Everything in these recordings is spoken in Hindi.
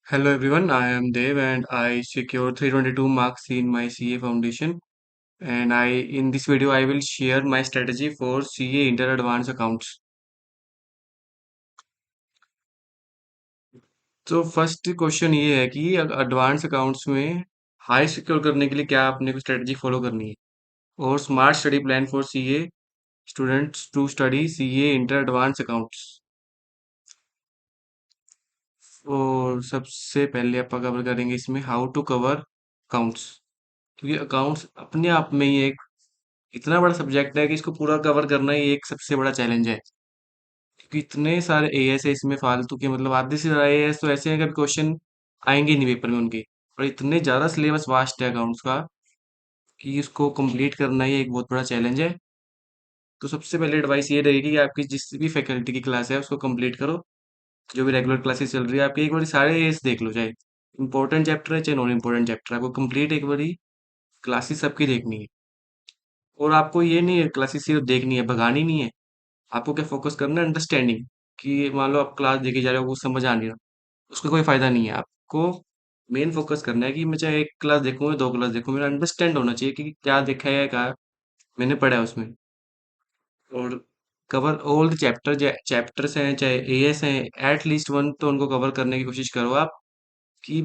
Hello everyone, I am Dev and I secured 322 marks in my CA foundation and in this video I will share my strategy for CA Inter Advanced Accounts. तो फर्स्ट क्वेश्चन ये है कि एडवांस अकाउंट्स में हाई सिक्योर करने के लिए क्या आपने को स्ट्रेटजी फॉलो करनी है और smart study plan for CA students to study CA inter advance accounts. और सबसे पहले आप कवर करेंगे इसमें हाउ टू कवर अकाउंट्स, क्योंकि अकाउंट्स अपने आप में ही एक इतना बड़ा सब्जेक्ट है कि इसको पूरा कवर करना ही एक सबसे बड़ा चैलेंज है। क्योंकि इतने सारे एएस है इसमें फालतू के, मतलब आधे से ज्यादा एएस तो ऐसे हैं कि क्वेश्चन आएंगे ही नहीं पेपर में उनके। और इतने ज्यादा सिलेबस वास्ट है अकाउंट्स का कि इसको कंप्लीट करना ही एक बहुत बड़ा चैलेंज है। तो सबसे पहले एडवाइस ये रहेगी कि आपकी जिस भी फैकल्टी की क्लास है उसको कंप्लीट करो। जो भी रेगुलर क्लासेस चल रही है आपकी, एक बार सारे एएस देख लो, चाहे इंपॉर्टेंट चैप्टर है चाहे नॉन इंपॉर्टेंट चैप्टर है, आपको कंप्लीट एक बार क्लासेस सबकी देखनी है। और आपको ये नहीं है क्लासेस सिर्फ देखनी है, भगानी नहीं है। आपको क्या फोकस करना है, अंडरस्टैंडिंग। कि मान लो आप क्लास देखे जा रहे हो, कुछ समझ आ नहीं रहा, उसका कोई फायदा नहीं है। आपको मेन फोकस करना है कि मैं चाहे एक क्लास देखूं या दो क्लास देखूं, मेरा अंडरस्टैंड होना चाहिए कि क्या देखा है, क्या मैंने पढ़ा है उसमें। और कवर ऑल द चैप्टर्स हैं चाहे एएस हैं, एट लीस्ट वन तो उनको कवर करने की कोशिश करो आप। कि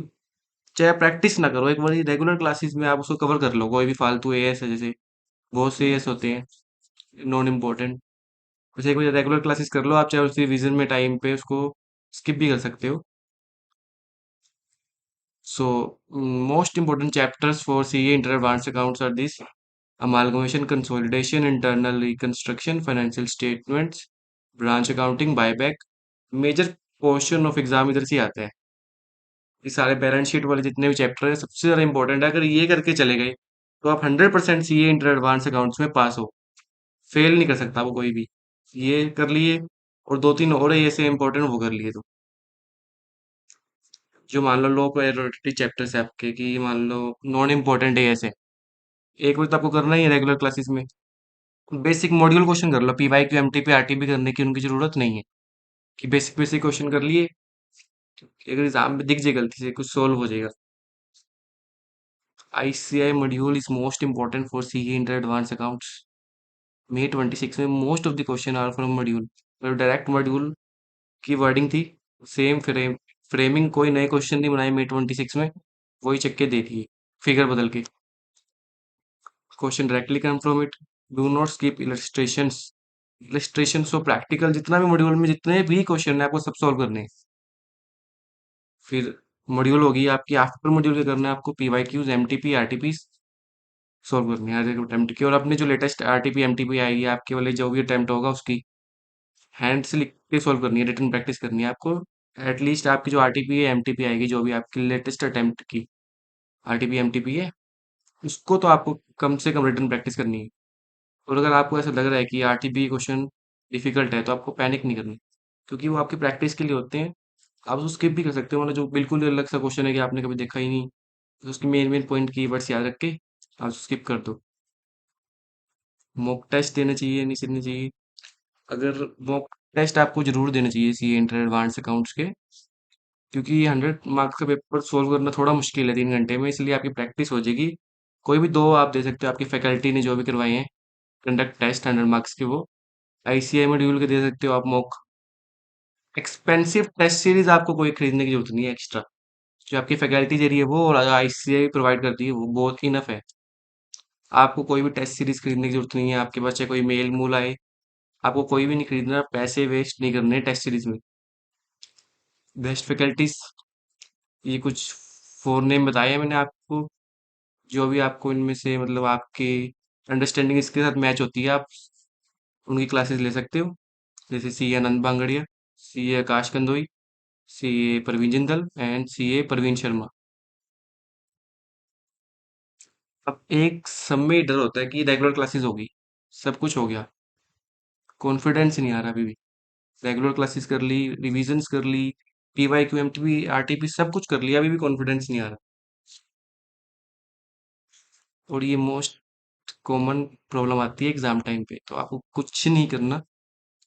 चाहे प्रैक्टिस ना करो, एक बार रेगुलर क्लासेस में आप उसको कवर कर लो। कोई भी फालतू एएस है, जैसे बहुत से एएस होते हैं नॉन इम्पोर्टेंट, वैसे एक बार रेगुलर क्लासेस कर लो आप, चाहे उसी रिवीजन में टाइम पे उसको स्किप भी कर सकते हो। So, most important chapters for CA Inter Advanced Accounts are this: amalgamation, consolidation, internal reconstruction, financial statements, branch accounting, buyback. Major portion of exam इधर से ही आता है। ये सारे बैलेंस शीट वाले जितने भी चैप्टर है सबसे ज्यादा इंपॉर्टेंट है। अगर ये करके चले गए तो आप 100% सीए इंटर एडवांस अकाउंट्स में पास हो। फेल नहीं कर सकता वो कोई भी। ये कर लिए और दो तीन और ऐसे इंपॉर्टेंट वो कर लिए तो जो मान लो लो प्रायोरिटी चैप्टर्स है आपके, कि मान लो नॉन इम्पोर्टेंट है ऐसे, एक बार तो आपको करना ही है रेगुलर क्लासेस में। बेसिक मॉड्यूल क्वेश्चन कर लो, पीवाई क्यू एमटीपी आरटीपी करने की उनकी जरूरत नहीं है। कि बेसिक बेसिक क्वेश्चन कर लिए, अगर एग्जाम में दिख जाए गलती से कुछ सोल्व हो जाएगा। ICAI module is most important for CA inter advance accounts. May 26 में most of the question are from module. मतलब डायरेक्ट मॉड्यूल की वर्डिंग थी, सेम फ्रेमिंग, कोई नए क्वेश्चन नहीं बनाए मे 26 में, वही चक्के दे दिए फिगर बदल के। Question directly come from it. Do not skip illustrations. Illustration so practical, जितना भी मॉड्यूल में जितने भी क्वेश्चन है आपको सब सॉल्व करने हैं। फिर मॉड्यूल होगी आपकी, आफ्टर मॉड्यूल क्या करना है आपको, PY Qs MTP RTP solve करनी है हर एक अटेम्प्ट की। और अपने जो लेटेस्ट आरटीपी एमटीपी आएगी आपके वाले, जो भी अटेम्प्ट होगा उसकी हैंड से लिख के सॉल्व करनी है, रिटन प्रैक्टिस करनी है आपको। एटलीस्ट आपकी जो आरटीपी है एमटीपी आएगी, जो भी आपकी लेटेस्ट अटेम्प्ट की आरटीपी एमटीपी है, उसको तो आपको कम से कम रिटन प्रैक्टिस करनी है। और अगर आपको ऐसा लग रहा है कि आरटीपी क्वेश्चन डिफिकल्ट है तो आपको पैनिक नहीं करना, क्योंकि वो आपकी प्रैक्टिस के लिए होते हैं। आप उसको स्किप भी कर सकते हो, मतलब जो बिल्कुल ही अलग सा क्वेश्चन है कि आपने कभी देखा ही नहीं, तो उसकी मेन मेन पॉइंट कीवर्ड्स याद रख के आप स्किप कर दो। मॉक टेस्ट देना चाहिए नहीं देना चाहिए? अगर मॉक टेस्ट आपको जरूर देना चाहिए सी इंटर एडवांस अकाउंट्स के, क्योंकि 100 मार्क्स का पेपर सोल्व करना थोड़ा मुश्किल है 3 घंटे में, इसलिए आपकी प्रैक्टिस हो जाएगी। कोई भी दो आप दे सकते हो, आपकी फैकल्टी ने जो भी करवाए हैं कंडक्ट टेस्ट 100 मार्क्स के, वो आईसीआई मॉड्यूल के दे सकते हो आप मॉक। एक्सपेंसिव टेस्ट सीरीज आपको कोई खरीदने की जरूरत नहीं है एक्स्ट्रा। जो आपकी फैकल्टी दे रही है वो, और आईसीआई प्रोवाइड करती है वो, बहुत इनफ है। आपको कोई भी टेस्ट सीरीज खरीदने की जरूरत नहीं है। आपके पास चाहे कोई मेल मूल आए, आपको कोई भी नहीं खरीदना, पैसे वेस्ट नहीं करने टेस्ट सीरीज में। बेस्ट फैकल्टीज, ये कुछ फोर नेम बताए हैं मैंने आपको। जो भी आपको इनमें से मतलब आपके अंडरस्टैंडिंग इसके साथ मैच होती है, आप उनकी क्लासेस ले सकते हो। जैसे सी ए आनंद बांगड़िया, सी ए आकाश कंदोई, सी ए परवीन जिंदल एंड सी ए परवीन शर्मा। अब एक सब में ही डर होता है कि रेगुलर क्लासेस होगी, सब कुछ हो गया, कॉन्फिडेंस नहीं आ रहा अभी भी। रेगुलर क्लासेस कर ली, रिविजन्स कर ली, पीवाई क्यू एमटीपी आरटीपी सब कुछ कर लिया, अभी भी कॉन्फिडेंस नहीं आ रहा। और ये मोस्ट कॉमन प्रॉब्लम आती है एग्जाम टाइम पे। तो आपको कुछ नहीं करना,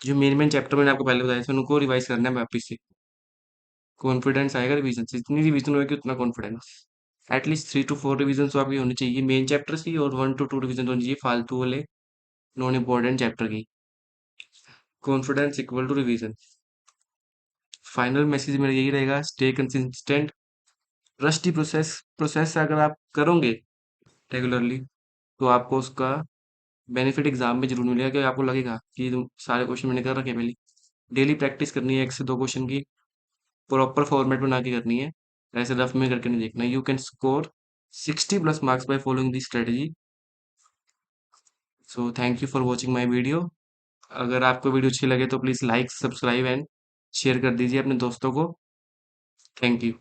जो मेन मेन चैप्टर मैंने आपको पहले बताया था उनको रिवाइज करना है वापिस से। कॉन्फिडेंस आएगा रिवीजन से, जितनी रिवीजन होगी उतना कॉन्फिडेंस। एटलीस्ट 3 to 4 रिवीजन तो आपकी होनी चाहिए मेन चैप्टर्स की, और 1 to 2 रिवीजन होनी चाहिए फालतू वाले नॉन इम्पोर्टेंट चैप्टर की। Confidence equal to revision. Final message मेरा यही रहेगा, stay consistent, rusty process process अगर आप करोगे रेगुलरली तो आपको उसका बेनिफिट एग्जाम में जरूर मिलेगा, कि आपको लगेगा कि तुम सारे क्वेश्चन मैंने कर रखे हैं पहले। डेली प्रैक्टिस करनी है 1 से 2 क्वेश्चन की, प्रॉपर फॉर्मेट बना के करनी है, ऐसे रफ में करके नहीं देखना। You can score 60+ marks by following this strategy. So thank you for watching my video. अगर आपको वीडियो अच्छी लगे तो please like, subscribe and share कर दीजिए अपने दोस्तों को। Thank you.